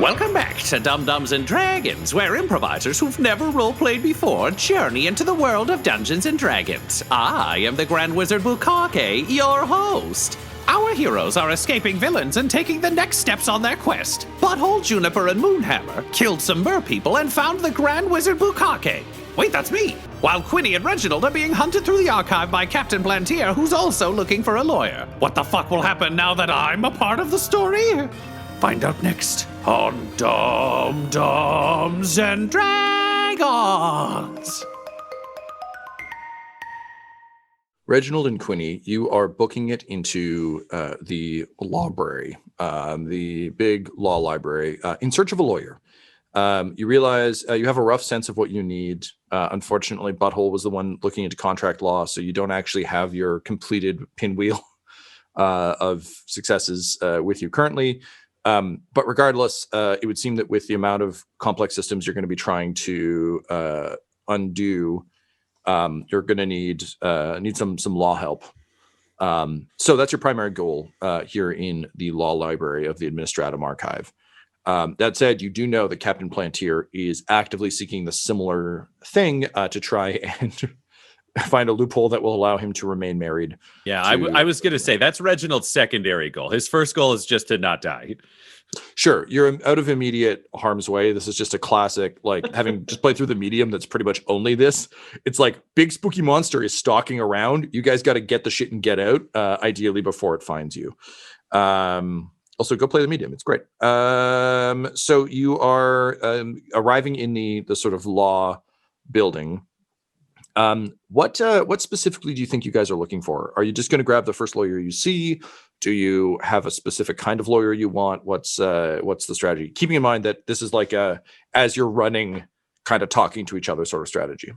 Welcome back to Dum-Dums and Dragons, where improvisers who've never roleplayed before journey into the world of Dungeons and Dragons. I am the Grand Wizard Bukake, your host. Our heroes are escaping villains and taking the next steps on their quest. Butthole, Juniper, and Moonhammer killed some merpeople and found the Grand Wizard Bukake. Wait, that's me! While Quinny and Reginald are being hunted through the archive by Captain Planteer, who's also looking for a lawyer. What the fuck will happen now that I'm a part of the story? Find out next on Dum-Dums and Dragons. Reginald and Quinny, you are booking it into the library, the big law library, in search of a lawyer. You realize you have a rough sense of what you need. Unfortunately, Butthole was the one looking into contract law, so you don't actually have your completed pinwheel of successes with you currently. But regardless, it would seem that with the amount of complex systems you're going to be trying to undo, you're going to need some law help. So that's your primary goal here in the law library of the Administratum Archive. That said, you do know that Captain Planteer is actively seeking the similar thing to try and find a loophole that will allow him to remain married. Yeah, I was going to say, that's Reginald's secondary goal. His first goal is just to not die. Sure, you're out of immediate harm's way. This is just a classic, like, having just played through the medium that's pretty much only this. It's like, big spooky monster is stalking around. You guys got to get the shit and get out, ideally before it finds you. Also, go play the medium. It's great. So you are arriving in the sort of law building. What specifically do you think you guys are looking for? Are you just going to grab the first lawyer you see? Do you have a specific kind of lawyer you want? What's the strategy? Keeping in mind that this is like as you're running, kind of talking to each other sort of strategy.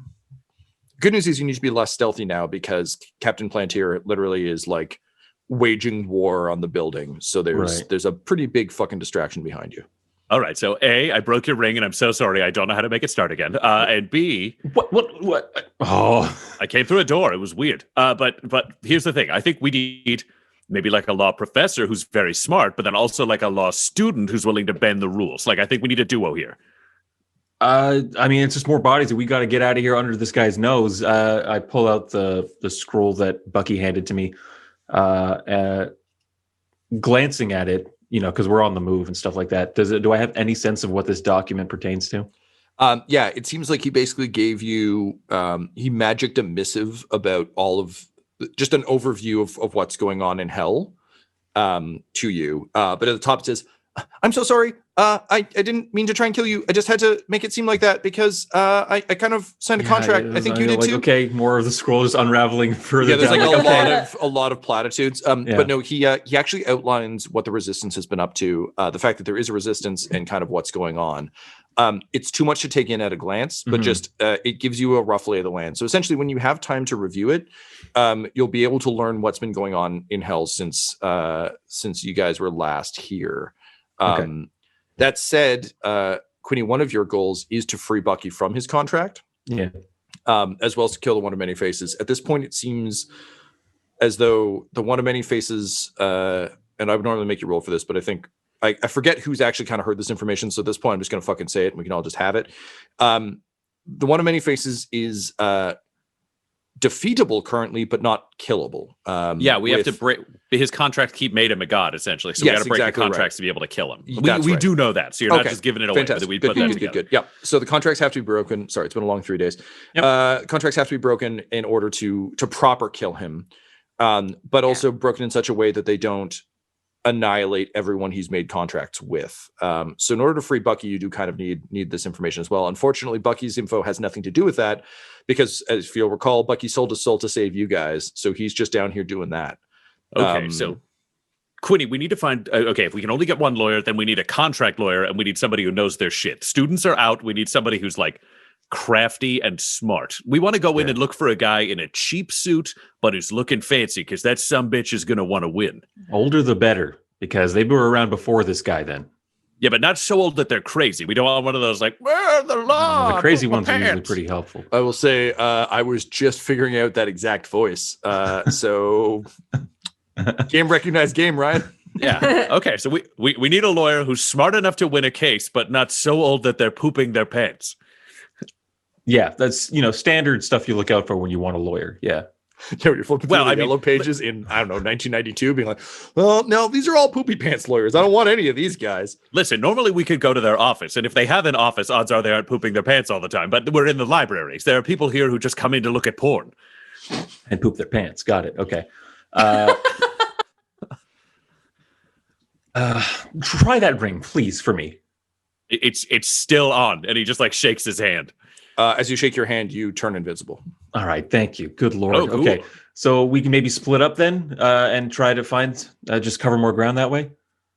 Good news is you need to be less stealthy now because Captain Planteer literally is like waging war on the building. So there's a pretty big fucking distraction behind you. All right, so A, I broke your ring, and I'm so sorry. I don't know how to make it start again. And B, what? Oh, I came through a door. It was weird. But here's the thing. I think we need maybe like a law professor who's very smart, but then also like a law student who's willing to bend the rules. Like, I think we need a duo here. I mean, it's just more bodies. We got to get out of here under this guy's nose. I pull out the scroll that Bucky handed to me, glancing at it. You know, because we're on the move and stuff like that. Do I have any sense of what this document pertains to? Yeah, it seems like he basically gave you, he magicked a missive about all of, just an overview of what's going on in hell to you. But at the top it says, I'm so sorry. I didn't mean to try and kill you. I just had to make it seem like that because I kind of signed a contract. I think you did too. Okay, more of the scroll is unraveling further. Yeah, there's down. like a lot of platitudes. But no, he actually outlines what the resistance has been up to. The fact that there is a resistance and kind of what's going on. It's too much to take in at a glance, but just it gives you a rough lay of the land. So essentially, when you have time to review it, you'll be able to learn what's been going on in hell since you guys were last here. That said, Quinny, one of your goals is to free Bucky from his contract. Yeah. As well as to kill the One of Many Faces. At this point, it seems as though the One of Many Faces, and I would normally make you roll for this, but I think I forget who's actually kind of heard this information. So at this point, I'm just going to fucking say it and we can all just have it. The One of Many Faces is defeatable currently, but not killable. We have to break his contract. Keep made him a god, essentially. So we got to break the contracts to be able to kill him. We do know that. So you're not just giving it away. Fantastic. We put that together. Good. Yeah. So the contracts have to be broken. Sorry, it's been a long 3 days. Yep. Contracts have to be broken in order to proper kill him, but also broken in such a way that they don't annihilate everyone he's made contracts with. So in order to free Bucky, you do kind of need this information as well. Unfortunately, Bucky's info has nothing to do with that because, as you'll recall, Bucky sold his soul to save you guys. So he's just down here doing that. Okay, so Quinny, we need to find, if we can only get one lawyer, then we need a contract lawyer and we need somebody who knows their shit. Students are out. We need somebody who's like crafty and smart. We want to go in and look for a guy in a cheap suit, but who's looking fancy because that sumbitch is going to want to win. Older the better, because they were around before this guy then. Yeah, but not so old that they're crazy. We don't want one of those like, where the law? The crazy ones are usually pretty helpful. I will say I was just figuring out that exact voice. So game recognized game, Ryan. Yeah. Okay. So we need a lawyer who's smart enough to win a case, but not so old that they're pooping their pants. Yeah, that's standard stuff you look out for when you want a lawyer. Yeah. Yeah, you're flipping through the yellow pages in, I don't know, 1992, being like, well, no, these are all poopy pants lawyers. I don't want any of these guys. Listen, normally we could go to their office, and if they have an office, odds are they aren't pooping their pants all the time. But we're in the libraries. There are people here who just come in to look at porn. And poop their pants. Got it. Okay. Try that ring, please, for me. It's still on, and he just like shakes his hand. As you shake your hand, you turn invisible. All right, thank you. Good Lord. Oh, cool. Okay, so we can maybe split up then and try to find just cover more ground that way.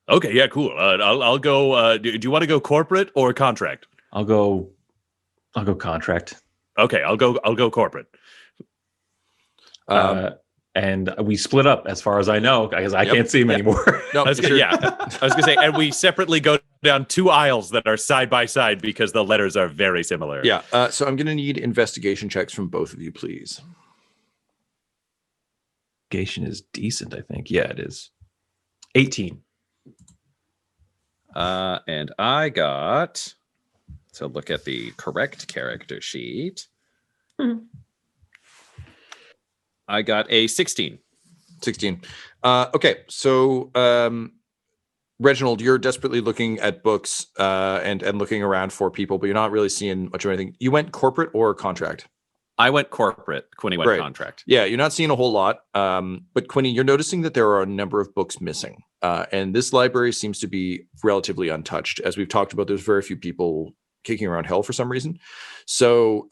Okay, yeah, cool. I'll go. Do you want to go corporate or contract? I'll go contract. Okay, I'll go corporate. And we split up, as far as I know, because I can't see him anymore. No, I was gonna say, and we separately go down 2 aisles that are side by side because the letters are very similar. Yeah. So I'm going to need investigation checks from both of you, please. Investigation is decent, I think. Yeah, it is. 18. And I got to look at the correct character sheet. I got a 16. 16. Okay. So, Reginald, you're desperately looking at books and looking around for people, but you're not really seeing much of anything. You went corporate or contract? I went corporate. Quinny went contract. Yeah, you're not seeing a whole lot. But Quinny, you're noticing that there are a number of books missing. And this library seems to be relatively untouched. As we've talked about, there's very few people kicking around hell for some reason. So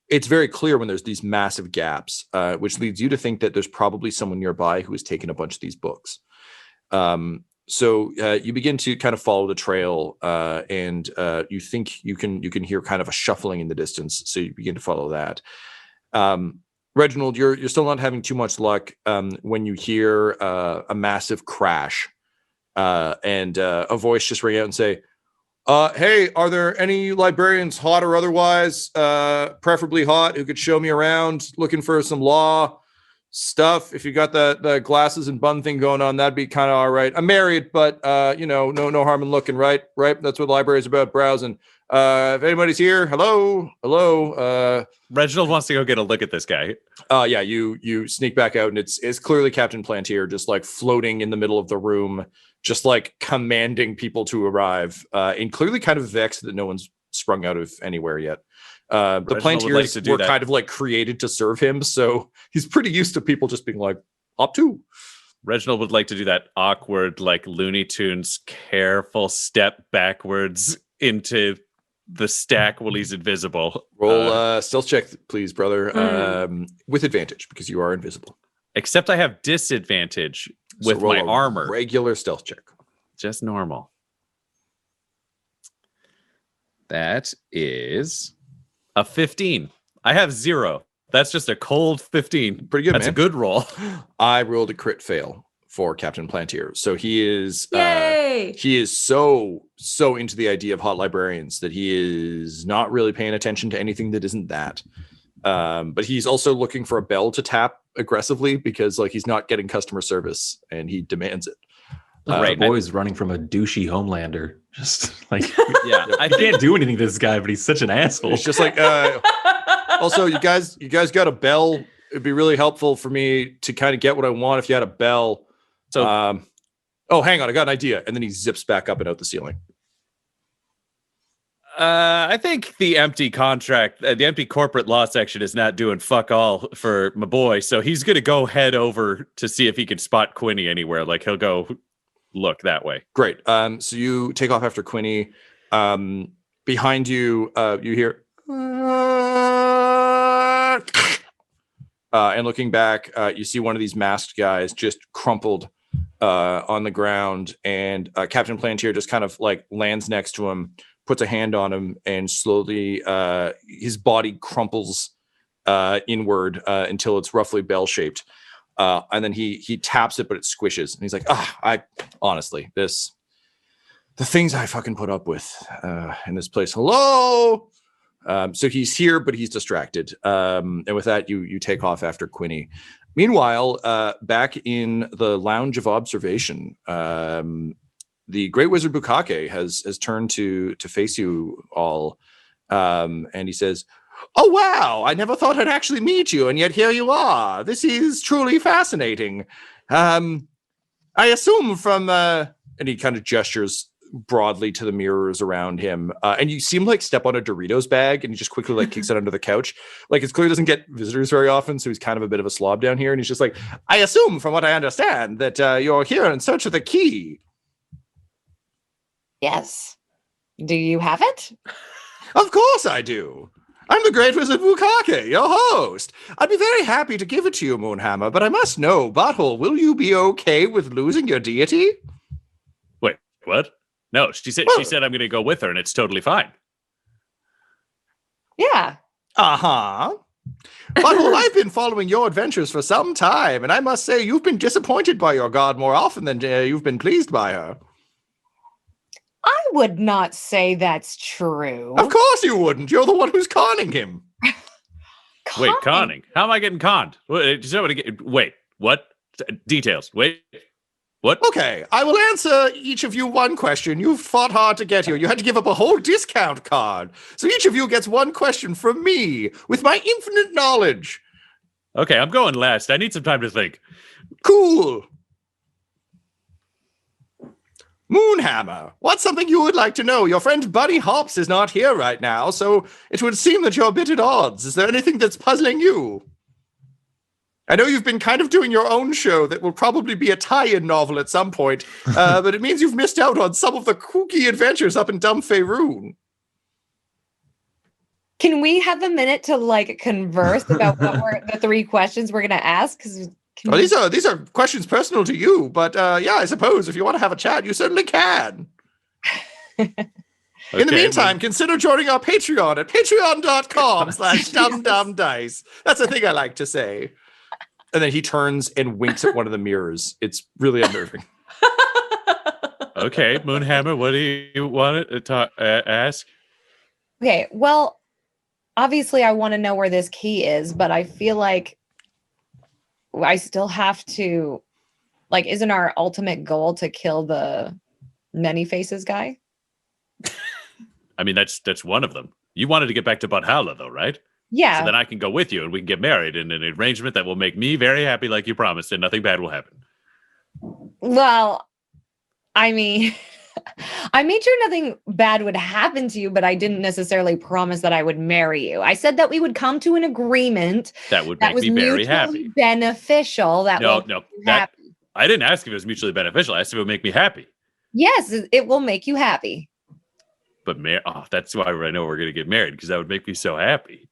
it's very clear when there's these massive gaps, which leads you to think that there's probably someone nearby who has taken a bunch of these books. So you begin to kind of follow the trail, and you think you can hear kind of a shuffling in the distance. So you begin to follow that. Reginald, you're still not having too much luck when you hear a massive crash and a voice just ring out and say, "Hey, are there any librarians, hot or otherwise, preferably hot, who could show me around? Looking for some law stuff. If you got the glasses and bun thing going on, that'd be kind of all right. I'm married, but no harm in looking, right? That's what the library is about, browsing. If anybody's here, hello. Reginald wants to go get a look at this guy. Yeah, you sneak back out, and it's clearly Captain Planteer, just like floating in the middle of the room, just like commanding people to arrive, and clearly kind of vexed that no one's sprung out of anywhere yet. The Planteers were kind of like created to serve him, so he's pretty used to people just being like, "Up to." Reginald would like to do that awkward, like Looney Tunes, careful step backwards into the stack while he's invisible. Roll stealth check, please, brother, with advantage because you are invisible. Except I have disadvantage with So my roll a armor. Regular stealth check. Just normal. That is A 15. I have 0. That's just a cold 15. Pretty good, That's man. a good roll. I rolled a crit fail for Captain Planteer. So he is Yay! he is so into the idea of hot librarians that he is not really paying attention to anything that isn't that. But he's also looking for a bell to tap aggressively because like he's not getting customer service and he demands it. Right, boy's running from a douchey Homelander. Just like, Yeah, I can't do anything to this guy, but he's such an asshole. It's just like, also, you guys got a bell. It'd be really helpful for me to kind of get what I want if you had a bell. So, oh, hang on, I got an idea. And then he zips back up and out the ceiling. I think the empty contract, the empty corporate law section is not doing fuck all for my boy. So he's going to go head over to see if he can spot Quinny anywhere. Like he'll go look that way. Great. So you take off after Quinny. Behind you, you hear, and looking back, you see one of these masked guys just crumpled on the ground, and Captain Planteer just kind of like lands next to him, puts a hand on him, and slowly his body crumples inward until it's roughly bell-shaped. And then he taps it, but it squishes. And he's like, I honestly, the things I fucking put up with in this place. Hello. So he's here, but he's distracted. And with that, you take off after Quinny. Meanwhile, back in the Lounge of Observation, the Great Wizard Bukake has turned to face you all, and he says, "Oh wow! I never thought I'd actually meet you, and yet here you are. This is truly fascinating. I assume from..." and he kind of gestures broadly to the mirrors around him, and you see him like step on a Doritos bag, and he just quickly like kicks it under the couch. Like, it's clear he doesn't get visitors very often, so he's kind of a bit of a slob down here, and he's just like, "I assume, from what I understand, that you're here in search of the key." Yes. Do you have it? Of course I do. I'm the Great Wizard Bukake, your host. I'd be very happy to give it to you, Moonhammer, but I must know, Butthole, will you be okay with losing your deity? Wait, what? No, she said I'm going to go with her, and it's totally fine. Yeah. Uh-huh. Butthole, I've been following your adventures for some time, and I must say you've been disappointed by your god more often than you've been pleased by her. I would not say that's true. Of course you wouldn't. You're the one who's conning him. Wait, conning? How am I getting conned? Wait, what? Details. Wait, what? Okay, I will answer each of you one question. You've fought hard to get here. You had to give up a whole discount card. So each of you gets one question from me with my infinite knowledge. Okay, I'm going last. I need some time to think. Cool. Moonhammer, what's something you would like to know? Your friend Bunny Hops is not here right now, so it would seem that you're a bit at odds. Is there anything that's puzzling you? I know you've been kind of doing your own show that will probably be a tie-in novel at some point, but it means you've missed out on some of the kooky adventures up in Dumb Faerun. Can we have a minute to like converse about what the three questions we're going to ask? Well, these are questions personal to you, but yeah, I suppose if you want to have a chat, you certainly can. In the meantime, consider joining our Patreon at patreon.com/dumdumdice. That's a thing I like to say. And then he turns and winks at one of the mirrors. It's really unnerving. Okay, Moonhammer, what do you want to ask? Okay, well, obviously I want to know where this key is, but I feel like I still have to, like, isn't our ultimate goal to kill the many faces guy? I mean, that's one of them. You wanted to get back to Butthole, though, right? Yeah. So then I can go with you and we can get married in an arrangement that will make me very happy like you promised and nothing bad will happen. Well, I mean, I made sure nothing bad would happen to you, but I didn't necessarily promise that I would marry you. I said that we would come to an agreement that would make me very happy. Beneficial. I didn't ask if it was mutually beneficial. I asked if it would make me happy. Yes, it will make you happy. But that's why I know we're going to get married, because that would make me so happy.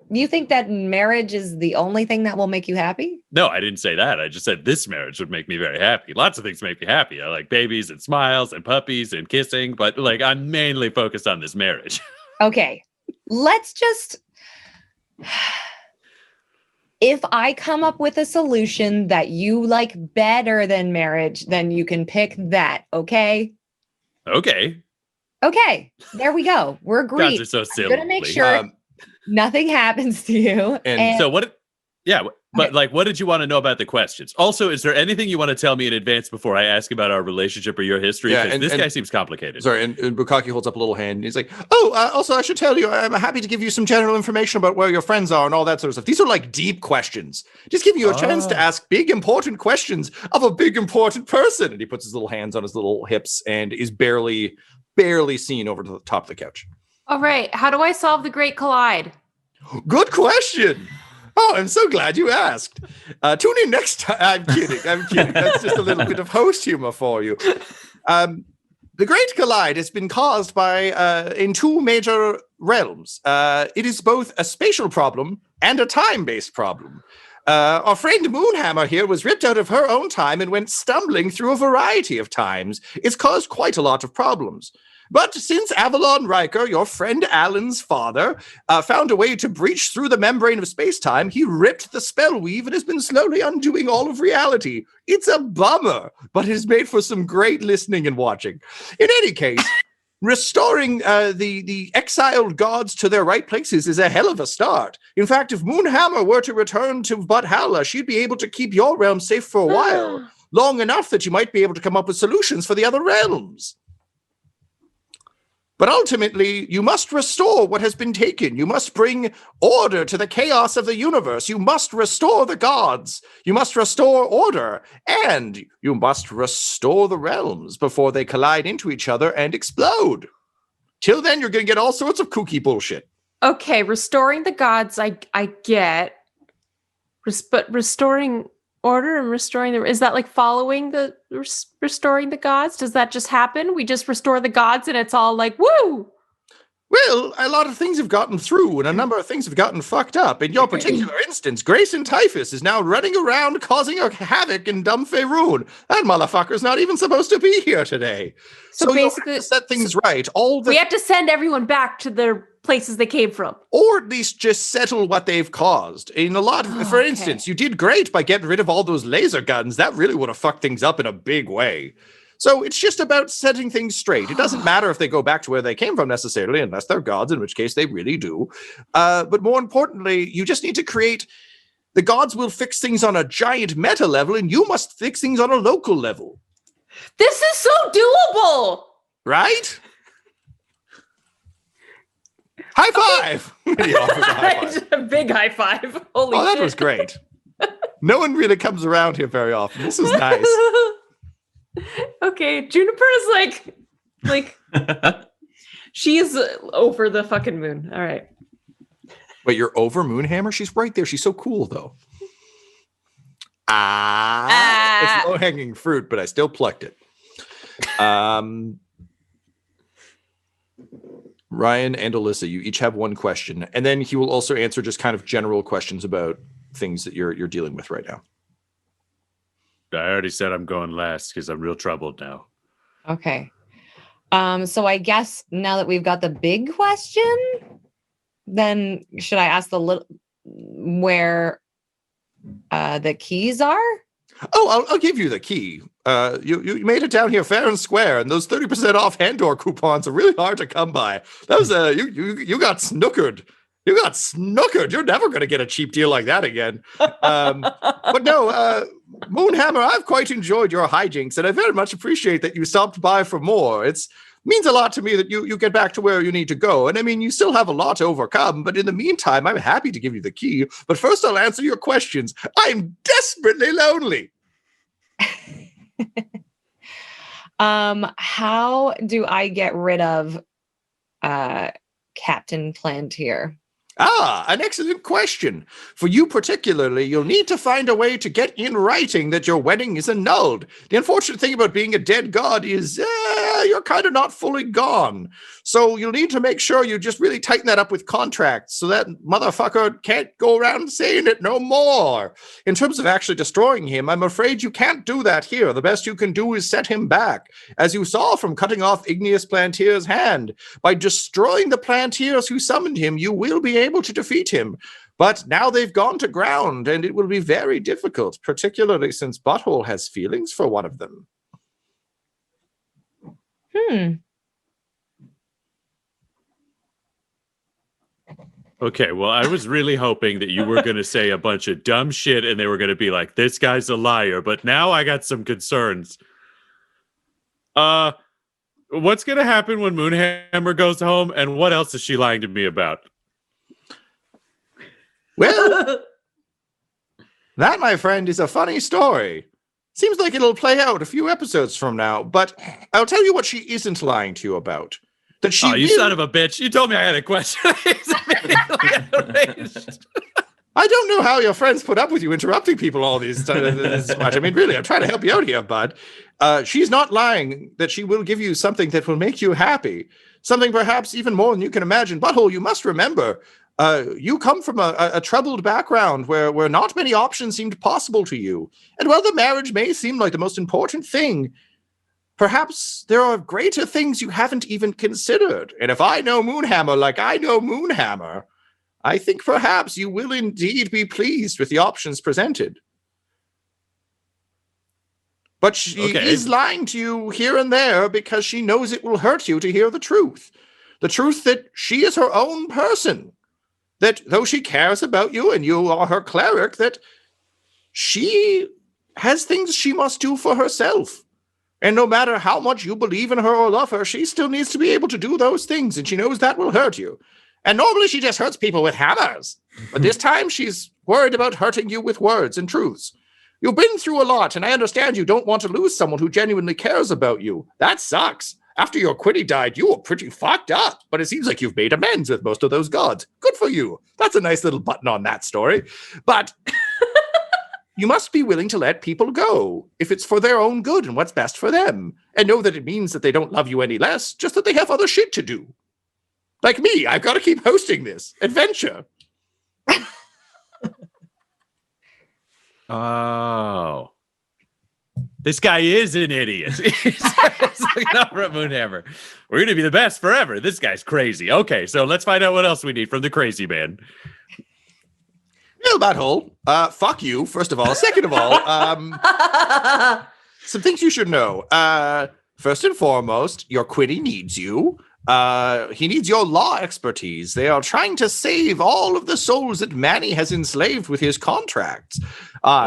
You think that marriage is the only thing that will make you happy? No, I didn't say that. I just said this marriage would make me very happy. Lots of things make me happy. I like babies and smiles and puppies and kissing, but like I'm mainly focused on this marriage. Okay, let's just... If I come up with a solution that you like better than marriage, then you can pick that, okay? Okay. Okay, there we go. We're agreed. Gods are so silly. I'm going to make sure nothing happens to you. And so what... Yeah, but like, what did you want to know about the questions? Also, is there anything you want to tell me in advance before I ask about our relationship or your history? Because this guy seems complicated. Sorry, and Bukaki holds up a little hand. And he's like, also, I should tell you, I'm happy to give you some general information about where your friends are and all that sort of stuff. These are like deep questions. Just giving you a chance to ask big, important questions of a big, important person. And he puts his little hands on his little hips and is barely seen over to the top of the couch. All right. How do I solve the Great Collide? Good question. Oh, I'm so glad you asked. Tune in next time. I'm kidding. That's just a little bit of host humor for you. The Great Collide has been caused by in two major realms. It is both a spatial problem and a time-based problem. Our friend Moonhammer here was ripped out of her own time and went stumbling through a variety of times. It's caused quite a lot of problems. But since Avalon Riker, your friend Alan's father, found a way to breach through the membrane of space-time, he ripped the spell weave and has been slowly undoing all of reality. It's a bummer, but it has made for some great listening and watching. In any case, restoring the exiled gods to their right places is a hell of a start. In fact, if Moonhammer were to return to Butthole, she'd be able to keep your realm safe for a while, long enough that you might be able to come up with solutions for the other realms. But ultimately, you must restore what has been taken. You must bring order to the chaos of the universe. You must restore the gods. You must restore order. And you must restore the realms before they collide into each other and explode. Till then, you're going to get all sorts of kooky bullshit. Okay, restoring the gods, I get. But restoring order and restoring is that like following the restoring the gods? Does that just happen? We just restore the gods and it's all like, woo! Well, a lot of things have gotten through and a number of things have gotten fucked up. In your particular instance, Grayson Typhus is now running around causing a havoc in Dumb Faerun. That motherfucker's not even supposed to be here today. So basically, to set things right. We have to send everyone back to their places they came from. Or at least just settle what they've caused. In a lot of, for instance, you did great by getting rid of all those laser guns. That really would have fucked things up in a big way. So it's just about setting things straight. It doesn't matter if they go back to where they came from necessarily, unless they're gods, in which case they really do. But more importantly, you just need to create... The gods will fix things on a giant meta level, and you must fix things on a local level. This is so doable! Right? High five! He offers a high five. A big high five. Holy shit. That was great. No one really comes around here very often. This was nice. Okay, Juniper is like she is over the fucking moon. All right. Wait, you're over Moonhammer? She's right there. She's so cool, though. It's low-hanging fruit, but I still plucked it. Ryan and Alyssa, you each have one question, and then he will also answer just kind of general questions about things that you're dealing with right now. I already said I'm going last because I'm real troubled now. Okay. So I guess now that we've got the big question, then should I ask the little where the keys are? Oh, I'll give you the key. You made it down here fair and square, and those 30% off Handor coupons are really hard to come by. That was you got snookered. You got snookered. You're never going to get a cheap deal like that again. But no, Moonhammer, I've quite enjoyed your hijinks, and I very much appreciate that you stopped by for more. It means a lot to me that you get back to where you need to go. And I mean, you still have a lot to overcome, but in the meantime, I'm happy to give you the key. But first, I'll answer your questions. I'm desperately lonely. How do I get rid of Captain Planteer? An excellent question. For you particularly, you'll need to find a way to get in writing that your wedding is annulled. The unfortunate thing about being a dead god is you're kind of not fully gone. So you'll need to make sure you just really tighten that up with contracts so that motherfucker can't go around saying it no more. In terms of actually destroying him, I'm afraid you can't do that here. The best you can do is set him back, as you saw from cutting off Igneous Planteer's hand. By destroying the Planteers who summoned him, you will be able to defeat him. But now they've gone to ground, and it will be very difficult, particularly since Butthole has feelings for one of them. Okay, well, I was really hoping that you were going to say a bunch of dumb shit and they were going to be like, this guy's a liar. But now I got some concerns. What's going to happen when Moonhammer goes home, and what else is she lying to me about? Well, that, my friend, is a funny story. Seems like it'll play out a few episodes from now, but I'll tell you what she isn't lying to you about. That she you son of a bitch. You told me I had a question. I don't know how your friends put up with you interrupting people all this much. I mean, really, I'm trying to help you out here, bud. She's not lying that she will give you something that will make you happy. Something perhaps even more than you can imagine. Butthole, you must remember, you come from a troubled background where not many options seemed possible to you. And while the marriage may seem like the most important thing, perhaps there are greater things you haven't even considered. And if I know Moonhammer like I know Moonhammer, I think perhaps you will indeed be pleased with the options presented. But she is lying to you here and there because she knows it will hurt you to hear the truth. The truth that she is her own person. That though she cares about you and you are her cleric, that she has things she must do for herself. And no matter how much you believe in her or love her, she still needs to be able to do those things, and she knows that will hurt you. And normally she just hurts people with hammers. But this time she's worried about hurting you with words and truths. You've been through a lot, and I understand you don't want to lose someone who genuinely cares about you. That sucks. After your Quinny died, you were pretty fucked up, but it seems like you've made amends with most of those gods. Good for you. That's a nice little button on that story. But you must be willing to let people go if it's for their own good and what's best for them. And know that it means that they don't love you any less, just that they have other shit to do. Like me, I've got to keep hosting this adventure. Oh. This guy is an idiot. He's looking over at Moonhammer. We're going to be the best forever. This guy's crazy. Okay, so let's find out what else we need from the crazy man. Well, Butthole, fuck you, first of all. Second of all, some things you should know. First and foremost, your Quinny needs you. He needs your law expertise. They are trying to save all of the souls that Manny has enslaved with his contracts.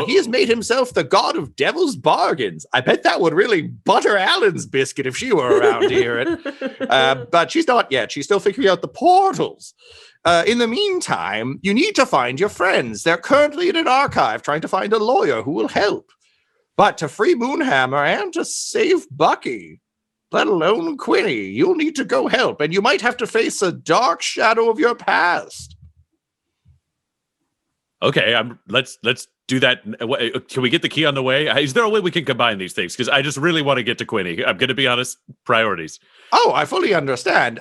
He has made himself the god of devil's bargains. I bet that would really butter Alan's biscuit if she were around to hear it. But she's not yet. She's still figuring out the portals. In the meantime, you need to find your friends. They're currently in an archive trying to find a lawyer who will help. But to free Moonhammer and to save Bucky, let alone Quinny, you'll need to go help, and you might have to face a dark shadow of your past. Okay, let's do that. Can we get the key on the way? Is there a way we can combine these things? Because I just really want to get to Quinny. I'm going to be honest, priorities. Oh, I fully understand.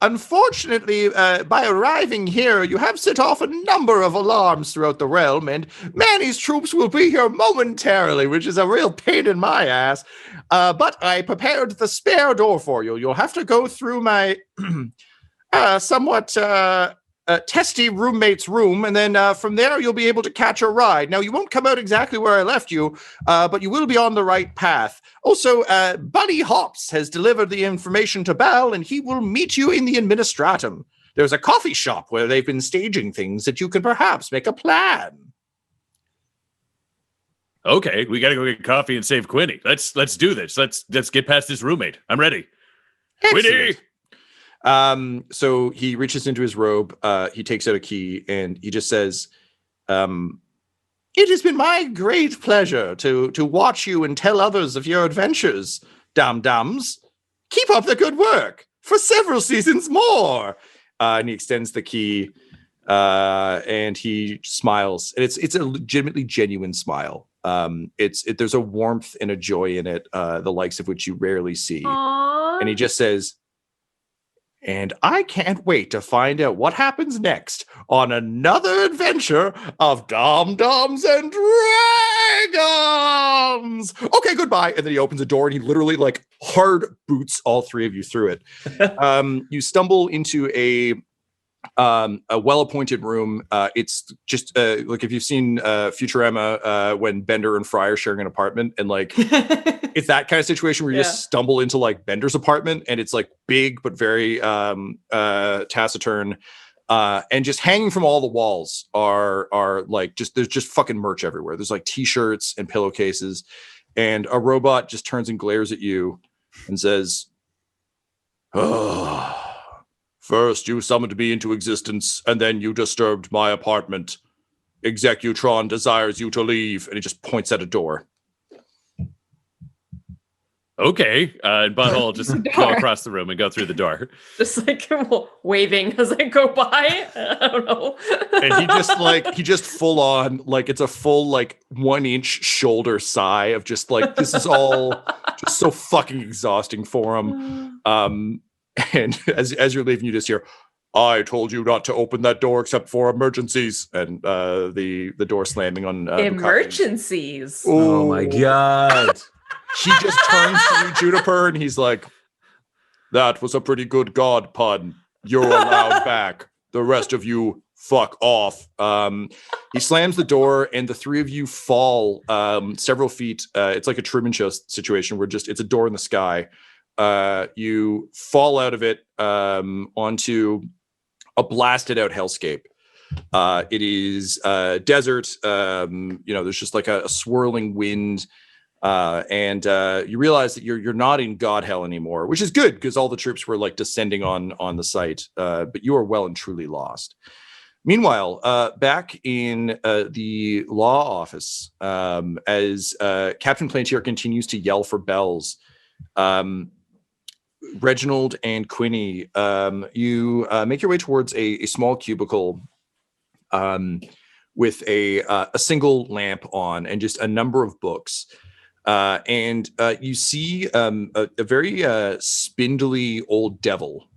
Unfortunately, by arriving here, you have set off a number of alarms throughout the realm, and Manny's troops will be here momentarily, which is a real pain in my ass. But I prepared the spare door for you. You'll have to go through my somewhat testy roommate's room, and then from there you'll be able to catch a ride. Now, you won't come out exactly where I left you, but you will be on the right path. Also, Buddy Hops has delivered the information to Bal, and he will meet you in the Administratum. There's a coffee shop where they've been staging things that you can perhaps make a plan. Okay, we got to go get coffee and save Quinny. Let's do this. Let's get past this roommate. I'm ready. Quinny! So he reaches into his robe, he takes out a key, and he just says, it has been my great pleasure to watch you and tell others of your adventures, dum-dums. Keep up the good work for several seasons more. And he extends the key, and he smiles, and it's a legitimately genuine smile. There's a warmth and a joy in it, the likes of which you rarely see. Aww. And he just says, and I can't wait to find out what happens next on another adventure of Dom-Doms and Dragons. Okay, goodbye. And then he opens a door and he literally hard boots all three of you through it. You stumble into a well-appointed room. It's just like if you've seen Futurama when Bender and Fry are sharing an apartment, and it's that kind of situation where you just stumble into Bender's apartment, and it's big but very taciturn, and just hanging from all the walls are there's just fucking merch everywhere. There's t-shirts and pillowcases, and a robot just turns and glares at you and says, "Oh. First, you summoned me into existence, and then you disturbed my apartment. Executron desires you to leave," and he just points at a door. Okay, and Butthole just go across the room and go through the door. Just waving as I go by. I don't know. And he just full on, it's a full 1 inch shoulder sigh of just this is all just so fucking exhausting for him. And as you're leaving, you just hear, "I told you not to open that door except for emergencies," and the door slamming on emergencies. Oh my god! He just turns to you, Juniper, and he's like, "That was a pretty good god pun. You're allowed back. The rest of you, fuck off. He slams the door, and the three of you fall several feet. It's like a Truman Show situation where it's a door in the sky. You fall out of it onto a blasted out hellscape. It is desert. There's just like a swirling wind. And you realize that you're not in God Hell anymore, which is good because all the troops were like descending on the site. But you are well and truly lost. Meanwhile, back in the law office, as Captain Planteer continues to yell for bells, Reginald and Quinny, you make your way towards a small cubicle with a single lamp on and just a number of books. And you see a very spindly old devil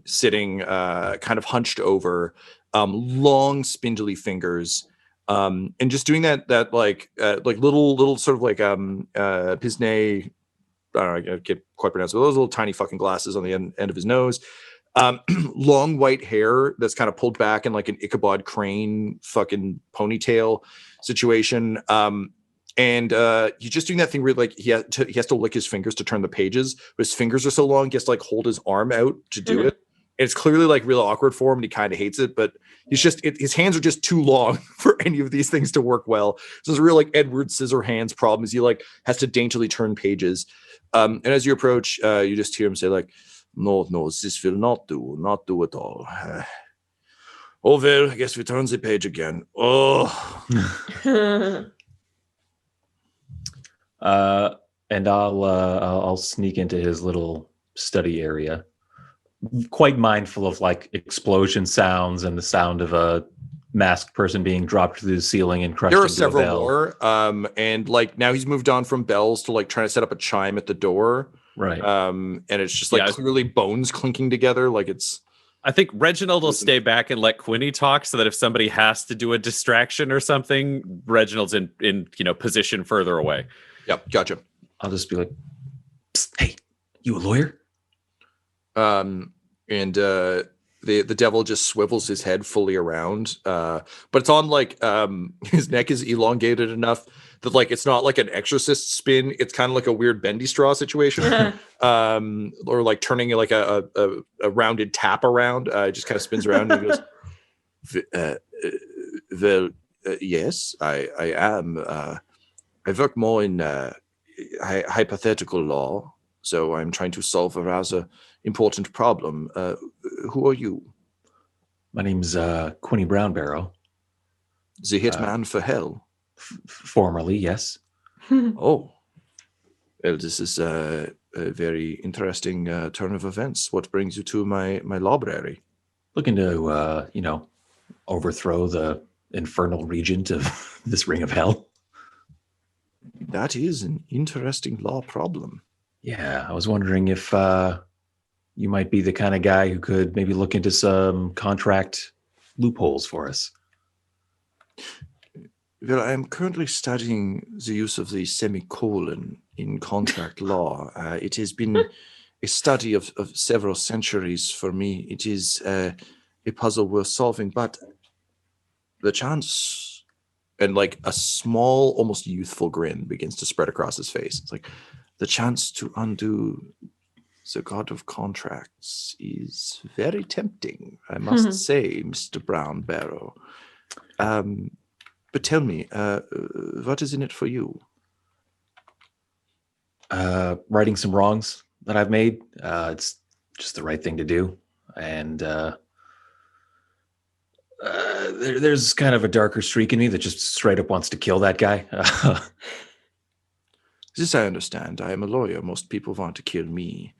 sitting kind of hunched over, long spindly fingers, and just doing that like little sort of like Pisney. I don't know, I can't quite pronounce it, but those little tiny fucking glasses on the end of his nose. Long white hair that's kind of pulled back in like an Ichabod Crane fucking ponytail situation. And he's just doing that thing where like he has to lick his fingers to turn the pages, but his fingers are so long he has to like hold his arm out to do it. And it's clearly like real awkward for him, and he kind of hates it, but his hands are just too long for any of these things to work well. So it's a real like Edward Scissorhands problem, is he like has to daintily turn pages. And as you approach, you just hear him say like, no, this will not do at all. Oh well, I guess we turn the page again. Oh. And I'll sneak into his little study area, quite mindful of like explosion sounds and the sound of a masked person being dropped through the ceiling and crushed. There are into several a bell. more, and like now he's moved on from bells to like trying to set up a chime at the door, right? And it's just like clearly bones clinking together, like it's. I think Reginald will stay back and let Quinny talk, so that if somebody has to do a distraction or something, Reginald's in position further away. Yep, gotcha. I'll just be like, "Hey, you a lawyer?" And the devil just swivels his head fully around, but it's on like his neck is elongated enough that like it's not like an exorcist spin. It's kind of like a weird bendy straw situation, or like turning like a rounded tap around. It just kind of spins around and he goes, "Well, yes, I am. I work more in hypothetical law, so I'm trying to solve a rather important problem. Who are you?" My name's Quinny Brownbarrow. The hitman for hell. Formerly, yes. Oh, well, this is a very interesting turn of events. What brings you to my library? Looking to, overthrow the infernal regent of this ring of hell. That is an interesting law problem. Yeah, I was wondering if you might be the kind of guy who could maybe look into some contract loopholes for us. Well, I am currently studying the use of the semicolon in contract law. It has been a study of several centuries for me. It is a puzzle worth solving, but the chance, and like a small, almost youthful grin begins to spread across his face. It's like, the chance to undo the god of contracts is very tempting, I must say, Mr. Brownbarrow. But tell me, what is in it for you? Righting some wrongs that I've made. It's just the right thing to do. And there's kind of a darker streak in me that just straight up wants to kill that guy. This I understand. I am a lawyer. Most people want to kill me.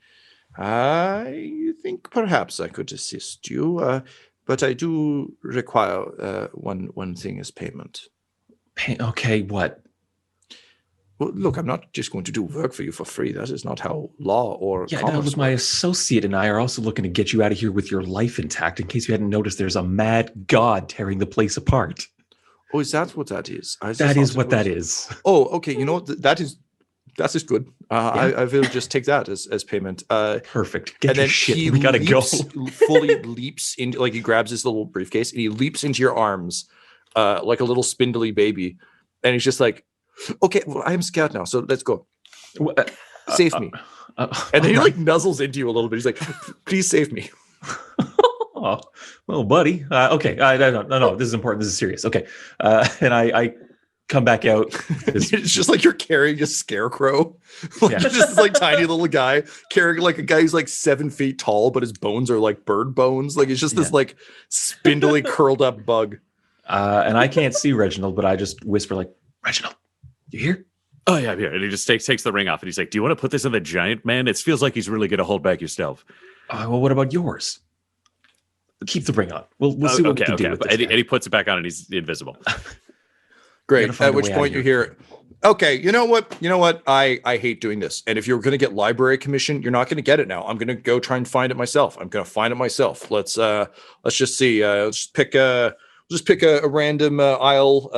I think perhaps I could assist you, but I do require one thing as payment. Okay, what? Well, look, I'm not just going to do work for you for free. That is not how law or commerce look, my associate and I are also looking to get you out of here with your life intact. In case you hadn't noticed, there's a mad god tearing the place apart. Oh, is that what that is? That is what that is. Oh, okay. You know what? That's just good. I will just take that as payment. Perfect. Get and your then shit. We gotta go. Fully leaps into, like, he grabs his little briefcase and he leaps into your arms, like a little spindly baby, and he's just like, "Okay, well, I am scared now, so let's go. Save me." And then he like nuzzles into you a little bit. He's like, "Please save me." Oh, well, buddy. Okay. No. This is important. This is serious. Okay. And I come back out. It's just like you're carrying a scarecrow. Like, just this like tiny little guy carrying like a guy who's like 7 feet tall, but his bones are like bird bones. Like it's just this like spindly curled up bug. And I can't see Reginald, but I just whisper like, "Reginald, you here?" Oh yeah, I'm here. And he just takes the ring off and he's like, "Do you want to put this in the giant man? It feels like he's really going to hold back your stealth." Well, what about yours? Keep the ring on. We'll see what we can do with this. And he puts it back on and he's invisible. Great. At which point you hear, "Okay, you know what? I hate doing this. And if you're going to get library commission, you're not going to get it now. I'm going to go try and find it myself. I'm going to find it myself. Let's just see. Let's pick a random aisle.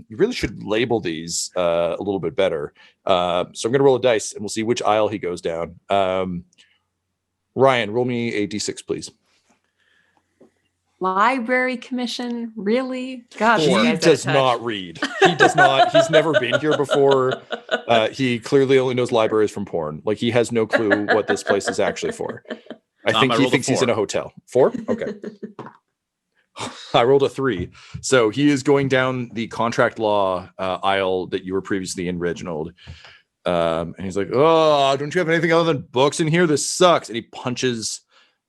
You really should label these a little bit better. So I'm going to roll a dice and we'll see which aisle he goes down. Ryan, roll me a d6, please. Library commission, really? God, He does not read. He does not. He's never been here before. He clearly only knows libraries from porn. Like, he has no clue what this place is actually for. I think he thinks he's in a hotel. 4? Okay. I rolled a 3. So he is going down the contract law aisle that you were previously in, Reginald. And he's like, "Oh, don't you have anything other than books in here? This sucks." And he punches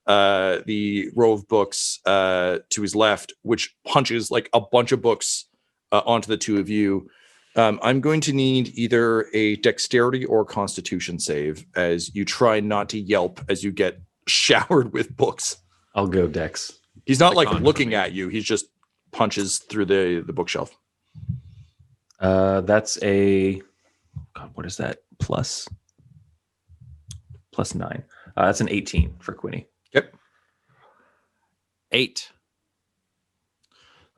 the row of books to his left, which punches like a bunch of books onto the two of you. I'm going to need either a dexterity or constitution save as you try not to yelp as you get showered with books. I'll go Dex. He's not like looking at you. He just punches through the bookshelf. That's a, God, what is that? Plus 9. That's an 18 for Quinny. Yep. 8.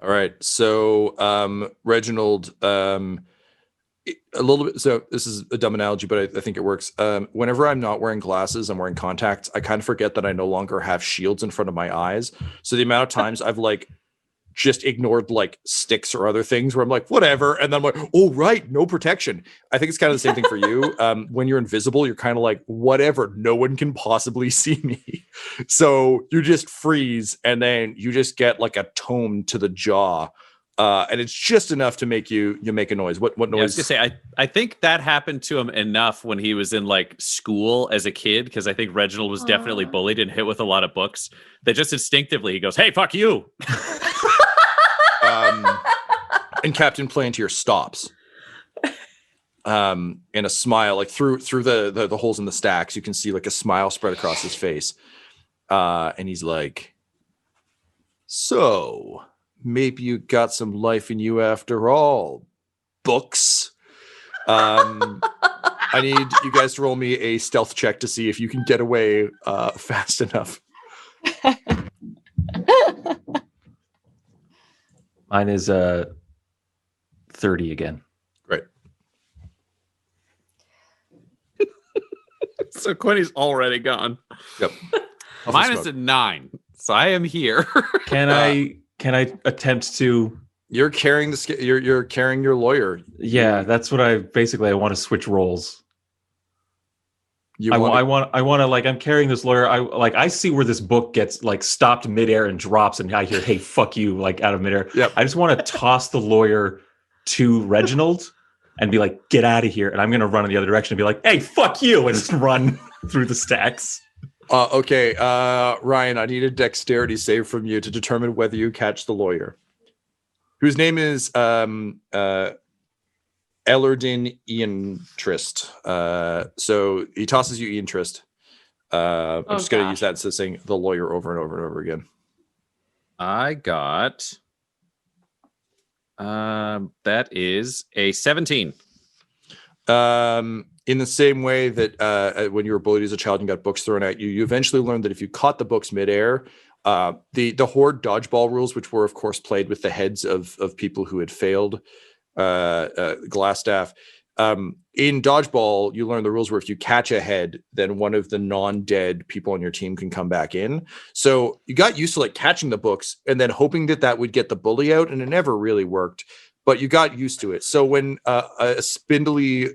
All right. So, Reginald, a little bit. So this is a dumb analogy, but I think it works. Whenever I'm not wearing glasses, I'm wearing contacts. I kind of forget that I no longer have shields in front of my eyes. So the amount of times I've like just ignored like sticks or other things where I'm like, whatever. And then I'm like, "Oh, right. No protection." I think it's kind of the same thing for you. When you're invisible, you're kind of like, whatever. No one can possibly see me. So you just freeze and then you just get like a tome to the jaw. And it's just enough to make you make a noise. What noise? Yeah, I was gonna say, I think that happened to him enough when he was in like school as a kid, because I think Reginald was definitely bullied and hit with a lot of books that just instinctively he goes, "Hey, fuck you." And Captain Planteer stops. And a smile, like through the holes in the stacks, you can see like a smile spread across his face. And he's like, "So maybe you got some life in you after all, books." I need you guys to roll me a stealth check to see if you can get away fast enough. Mine is 30 again. Great. So Quinny's already gone. Yep. Mine is a 9, so I am here. Can I attempt to? You're carrying you're carrying your lawyer. Yeah, that's what I want to switch roles. I want to like, I'm carrying this lawyer. I see where this book gets like stopped midair and drops, and I hear, "Hey, fuck you," like out of midair. Yep. I just want to toss the lawyer to Reginald and be like, "Get out of here!" And I'm gonna run in the other direction and be like, "Hey, fuck you!" and just run through the stacks. Okay, Ryan, I need a dexterity save from you to determine whether you catch the lawyer, whose name is Ellardin Ian Trist. So he tosses you Ian Trist. I'm just going to use that instead of saying the lawyer over and over and over again. I got that is a 17. In the same way that when you were bullied as a child and got books thrown at you, you eventually learned that if you caught the books midair, the Horde dodgeball rules, which were of course played with the heads of people who had failed Glassstaff, In dodgeball, you learn the rules where if you catch a head, then one of the non-dead people on your team can come back in. So you got used to like catching the books and then hoping that would get the bully out, and it never really worked. But you got used to it. So when a spindly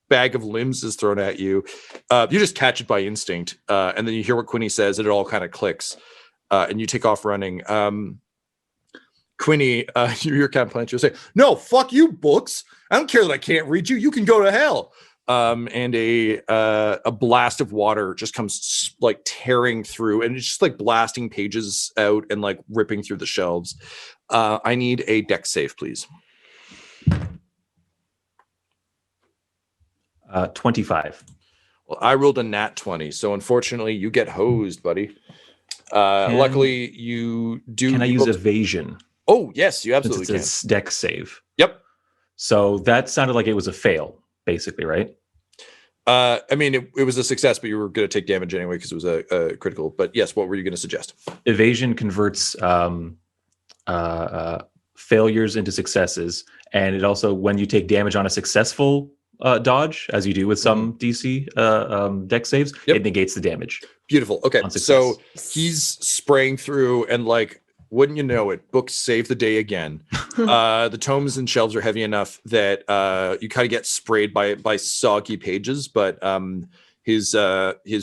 bag of limbs is thrown at you, you just catch it by instinct, and then you hear what Quinny says, and it all kind of clicks, and you take off running. Quinny, you hear Captain Planteer say, "No, fuck you, books. I don't care that I can't read you. You can go to hell." And a blast of water just comes like tearing through, and it's just like blasting pages out and like ripping through the shelves. I need a dex save, please. 25. Well, I rolled a nat 20, so unfortunately you get hosed, buddy. Luckily you do. Can I use evasion? Oh yes, you absolutely can. It's a dex save. Yep. So that sounded like it was a fail, basically, right? I mean, it was a success, but you were going to take damage anyway because it was a critical. But yes, what were you going to suggest? Evasion converts failures into successes, and it also, when you take damage on a successful dodge, as you do with some DC dex saves, it negates the damage. Beautiful. Okay, so he's spraying through, and like, wouldn't you know it, books save the day again. The tomes and shelves are heavy enough that you kind of get sprayed by soggy pages, but his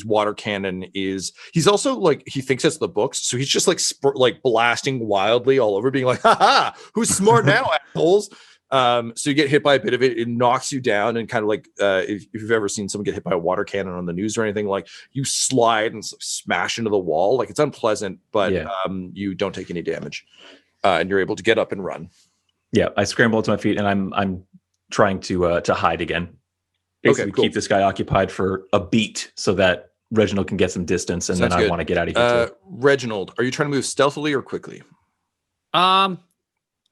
water cannon is, he's also like, he thinks it's the books, so he's just like blasting wildly all over, being like, "Ha, who's smart now, assholes?" So you get hit by a bit of it, it knocks you down, and kind of like if you've ever seen someone get hit by a water cannon on the news or anything, like you slide and smash into the wall. Like, it's unpleasant, but you don't take any damage, and you're able to get up and run. Yeah, I scramble to my feet, and I'm trying to hide again. Basically, keep this guy occupied for a beat so that Reginald can get some distance, and then I want to get out of here too. Reginald, are you trying to move stealthily or quickly?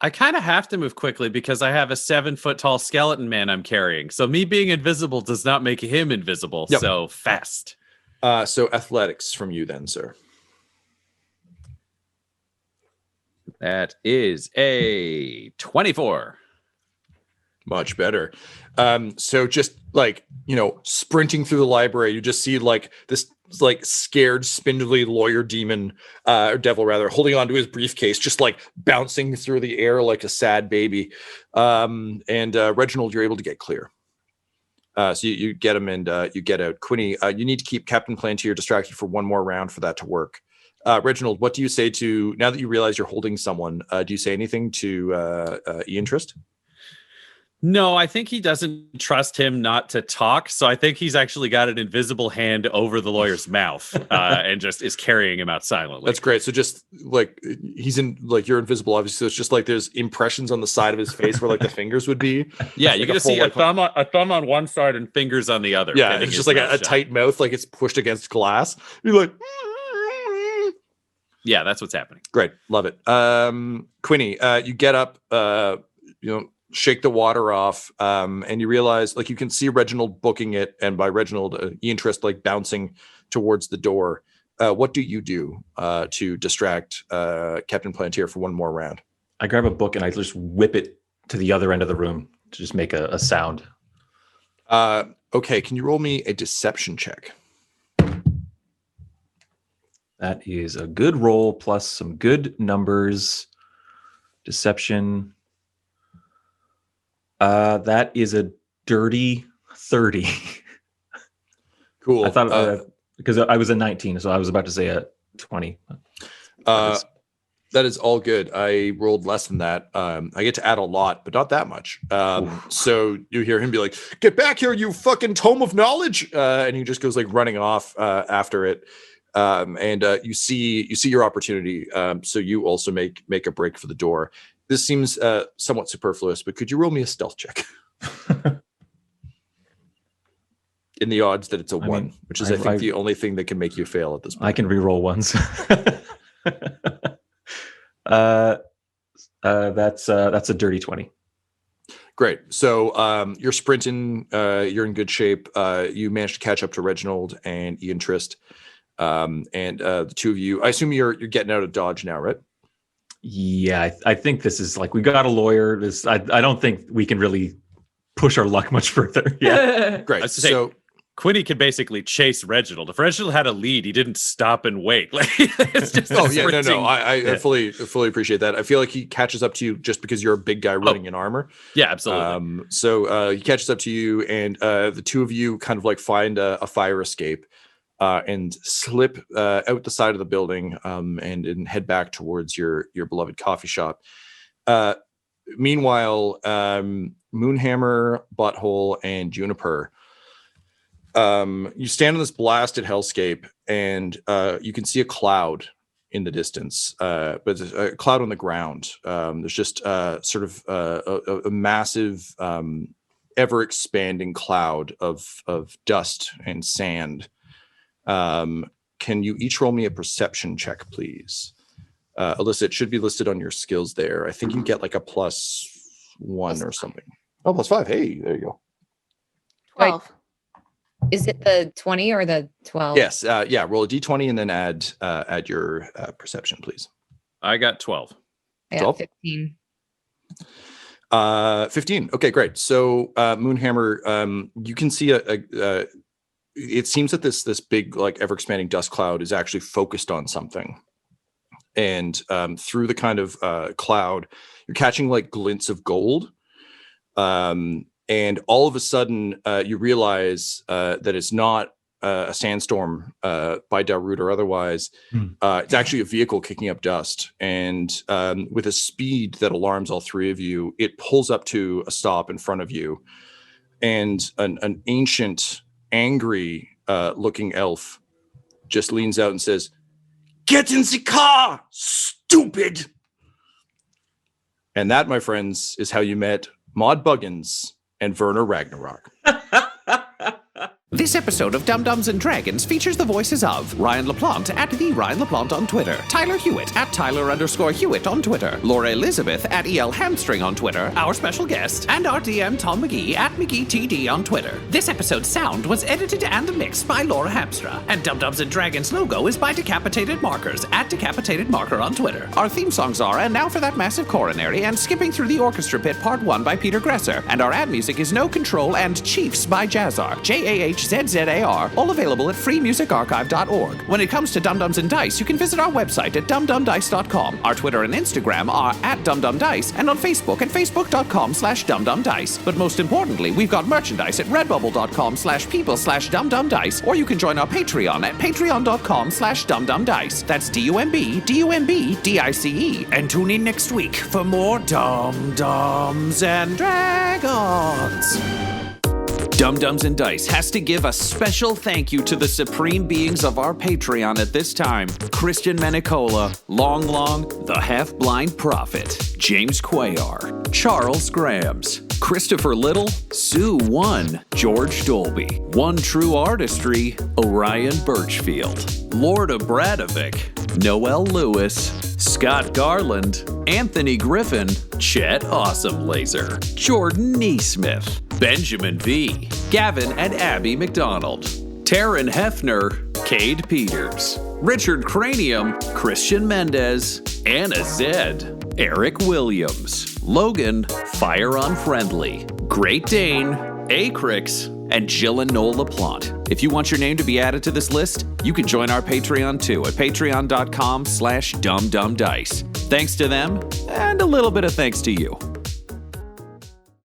I kind of have to move quickly because I have a 7-foot-tall skeleton man I'm carrying. So me being invisible does not make him invisible. Yep. So fast. So athletics from you then, sir. That is a 24. Much better. So just like, sprinting through the library, you just see like this like scared, spindly lawyer demon, or devil rather, holding onto his briefcase, just like bouncing through the air like a sad baby. And Reginald, you're able to get clear. So you get him, and you get out. Quinny, you need to keep Captain Planteer distracted for one more round for that to work. Reginald, what do you say to, now that you realize you're holding someone, do you say anything to Ian Trist? No, I think he doesn't trust him not to talk. So I think he's actually got an invisible hand over the lawyer's mouth and just is carrying him out silently. That's great. So just like he's in, like, you're invisible, obviously. So it's just like there's impressions on the side of his face where like the fingers would be. Yeah, you're gonna see a thumb on one side and fingers on the other. Yeah, it's just like a tight mouth, like it's pushed against glass. You're like, yeah, that's what's happening. Great, love it. Quinny, you get up, shake the water off, and you realize, like, you can see Reginald booking it, and by Reginald, Ian Trist like bouncing towards the door. What do you do to distract Captain Planteer for one more round? I grab a book and I just whip it to the other end of the room to just make a sound. Okay, can you roll me a deception check? That is a good roll plus some good numbers. Deception. That is a dirty 30. Cool. I thought because I was a 19, so I was about to say a 20. That is all good. I rolled less than that. I get to add a lot, but not that much. So you hear him be like, "Get back here, you fucking tome of knowledge!" And he just goes like running off after it. And you see your opportunity. So you also make a break for the door. This seems somewhat superfluous, but could you roll me a stealth check? In the odds that it's a 1, which is I think the only thing that can make you fail at this point. I can re-roll ones. That's a dirty 20. Great. So you're sprinting. You're in good shape. You managed to catch up to Reginald and Ian Trist. And the two of you, I assume you're getting out of Dodge now, right? Yeah, I think this is like, we got a lawyer. I don't think we can really push our luck much further. Yeah. Great. was to say- So Quinny can basically chase Reginald. If Reginald had a lead, he didn't stop and wait. Like it's just oh yeah, no, sprinting- I Yeah. fully appreciate that. I feel like he catches up to you just because you're a big guy running in armor. Yeah, absolutely. So he catches up to you, and the two of you kind of like find a fire escape and slip out the side of the building and head back towards your beloved coffee shop. Meanwhile, Moonhammer, Butthole, and Juniper, you stand in this blasted hellscape, and you can see a cloud in the distance, but it's a cloud on the ground. There's just sort of a massive, ever-expanding cloud of dust and sand. Can you each roll me a perception check, please? Alyssa, it should be listed on your skills there. I think you get like a +1 or something. Oh, +5. Hey, there you go. 12. Is it the 20 or the 12? Yes. Yeah. Roll a d20 and then add your perception, please. I got 12. Yeah, 12? 15. 15. Okay, great. So Moonhammer, you can see it seems that this big, like, ever expanding dust cloud is actually focused on something. And through the kind of cloud, you're catching like glints of gold. And all of a sudden, you realize that it's not a sandstorm by Darude or otherwise. It's actually a vehicle kicking up dust. And with a speed that alarms all three of you, it pulls up to a stop in front of you. And an ancient, angry looking elf just leans out and says, "Get in the car, stupid!" And that, my friends, is how you met Maud Buggins and Werner Ragnarok. This episode of Dum Dums and Dragons features the voices of Ryan LaPlante at the Ryan LaPlante on Twitter, Tyler Hewitt at Tyler_Hewitt on Twitter, Laura Elizabeth at EL Hamstring on Twitter, our special guest, and our DM Tom McGee at McGeeTD on Twitter. This episode's sound was edited and mixed by Laura Hamstra, and Dum Dums and Dragons logo is by Decapitated Markers at Decapitated Marker on Twitter. Our theme songs are And Now for That Massive Coronary and Skipping Through the Orchestra Pit Part 1 by Peter Gresser, and our ad music is No Control and Chiefs by Jazzar, JAHZZAR, all available at freemusicarchive.org. When it comes to Dum Dums and Dice, you can visit our website at dumdumdice.com. Our Twitter and Instagram are at dumdumdice, and on Facebook at facebook.com/dumdumdice. But most importantly, we've got merchandise at redbubble.com/people/dumdumdice, or you can join our Patreon at patreon.com/dumdumdice. That's DUMBDICE. And tune in next week for more Dum Dums and Dragons. Dum Dums and Dice has to give a special thank you to the supreme beings of our Patreon at this time: Christian Menicola, Long, the Half-Blind Prophet, James Cuellar, Charles Grams, Christopher Little, Sue One, George Dolby, One True Artistry, Orion Birchfield, Lord of Bradovic, Noel Lewis, Scott Garland, Anthony Griffin, Chet Awesome Laser, Jordan Neesmith, Benjamin V, Gavin and Abby McDonald, Taryn Hefner, Cade Peters, Richard Cranium, Christian Mendez, Anna Zed, Eric Williams, Logan, Fire Unfriendly, Great Dane, Acrix, and Jill and Noel LaPlante. If you want your name to be added to this list, you can join our Patreon too at patreon.com/dumdumdice. Thanks to them, and a little bit of thanks to you.